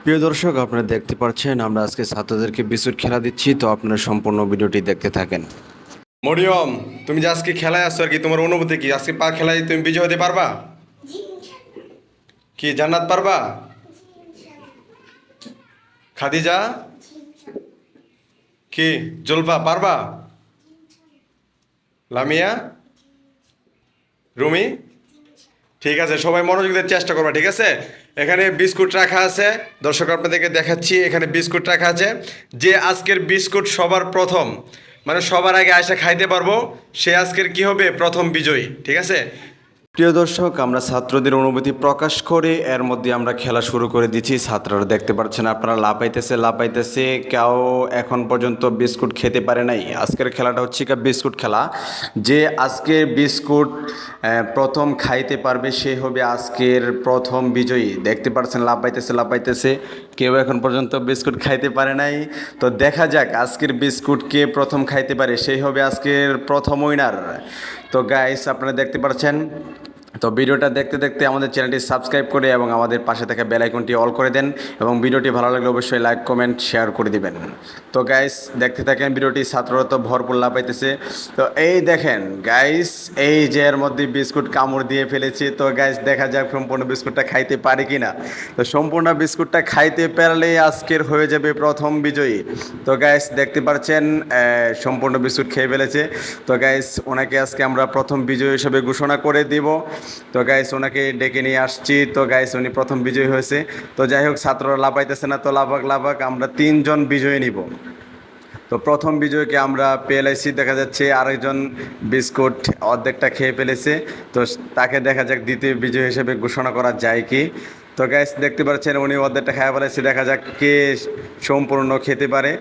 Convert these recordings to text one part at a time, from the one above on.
প্রিয় দর্শক, আপনারা দেখতে পাচ্ছেন আমরা আজকে ছাত্রদেরকে বিস্কুট খেলা দিচ্ছি, তো আপনারা সম্পূর্ণ ভিডিওটি দেখতে থাকেন। মরিয়ম, তুমি যে আজকে খেলায় আসছো আর কি, তোমার অনুভূতি কি? আজকে খেলায় তুমি বিজয় হতে পারবা? কি জান্নাত পারবা? খাদিজা কি জুলফা পারবা? লামিয়া, রুমি, ঠিক আছে, সবাই মনোযোগ দিয়ে চেষ্টা করবা, ঠিক আছে? এখানে বিস্কুট রাখা আছে, দর্শক আপনাদেরকে দেখাচ্ছি, এখানে বিস্কুট রাখা আছে। যে আজকের বিস্কুট সবার প্রথম, মানে সবার আগে আয়সা খাইতে পারবো, সে আজকের কি হবে প্রথম বিজয়ী, ঠিক আছে? প্রিয় দর্শক, আমরা ছাত্রদের অনুভূতি প্রকাশ করে এর মধ্যে আমরা খেলা শুরু করে দিচ্ছি। ছাত্ররা দেখতে পাচ্ছেন আপনারা লাপাইতেছে, কেউ এখন পর্যন্ত বিস্কুট খেতে পারে নাই। আজকের খেলাটা হচ্ছে বিস্কুট খেলা। যে আজকের বিস্কুট প্রথম খাইতে পারবে সে হবে আজকের প্রথম বিজয়ী। দেখতে পাচ্ছেন লাপাইতেছে, কেউ এখন পর্যন্ত বিস্কুট খাইতে পারে নাই। তো দেখা যাক আজকের বিস্কুট কে প্রথম খাইতে পারে, সেই হবে আজকের প্রথম উইনার। তো গাইস, আপনারা দেখতে পাচ্ছেন, তো ভিডিওটা দেখতে দেখতে আমাদের চ্যানেলটি সাবস্ক্রাইব করে এবং আমাদের পাশে থাকা বেল আইকনটি অল করে দেন, এবং ভিডিওটি ভালো লাগলে অবশ্যই লাইক কমেন্ট শেয়ার করে দিবেন। তো গাইস দেখতে থাকেন ভিডিওটি, ছাত্ররা তো ভরপুর লাপাইতেছে। তো এই দেখেন গাইস, এই যে এর মধ্যে বিস্কুট কামড় দিয়ে ফেলেছে। তো গাইস দেখা যাক সম্পূর্ণ বিস্কুটটা খাইতে পারে কিনা। তো সম্পূর্ণ বিস্কুটটা খাইতে পারলে আজকের হয়ে যাবে প্রথম বিজয়ী। তো গাইস দেখতে পাচ্ছেন সম্পূর্ণ বিস্কুট খেয়ে ফেলেছে। তো গাইস ওনাকে আজকে আমরা প্রথম বিজয়ী হিসেবে ঘোষণা করে দিব। তো গাইস ওনাকে ডেকে নিয়ে আসছি। তো গাইস উনি প্রথম বিজয়ী হয়েছে। তো যাই হোক, ছাত্ররা লাফাইতেছে না, তো লাফাক, আমরা 3 জন বিজয়ী নিব। তো প্রথম বিজয়কে আমরা পেলাইছি, দেখা যাচ্ছে আরেকজন বিস্কুট অর্ধেকটা খেয়ে ফেলেছে। তো তাকে দেখা যাক দ্বিতীয় বিজয় হিসেবে ঘোষণা করা যায় কি। তো গাইস দেখতে পাচ্ছেন উনি অর্ধেকটা খেয়ে ফেলেছে, দেখা যাক কে সম্পূর্ণ খেতে পারে,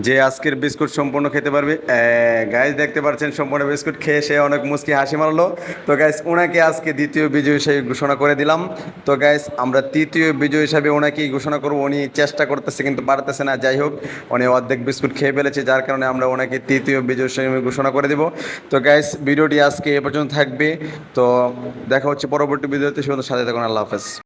যে আজকের বিস্কুট সম্পূর্ণ খেতে পারবে। গাইস দেখতে পাচ্ছেন সম্পূর্ণ বিস্কুট খেয়ে সে অনেক মুচকি হাসি মারলো। তো গাইস ওনাকে আজকে দ্বিতীয় বিজয় হিসেবে ঘোষণা করে দিলাম। তো গাইস আমরা তৃতীয় বিজয় হিসাবে ওনাকেই ঘোষণা করবো। উনি চেষ্টা করতেছে কিন্তু পারতেছে না। যাই হোক, উনি অর্ধেক বিস্কুট খেয়ে ফেলেছে, যার কারণে আমরা ওনাকে তৃতীয় বিজয় হিসেবে ঘোষণা করে দেব। তো গাইস ভিডিওটি আজকে এ পর্যন্ত থাকবে। তো দেখা হচ্ছে পরবর্তী ভিডিওতে, সাথে থাকুন। আল্লাহ হাফেজ।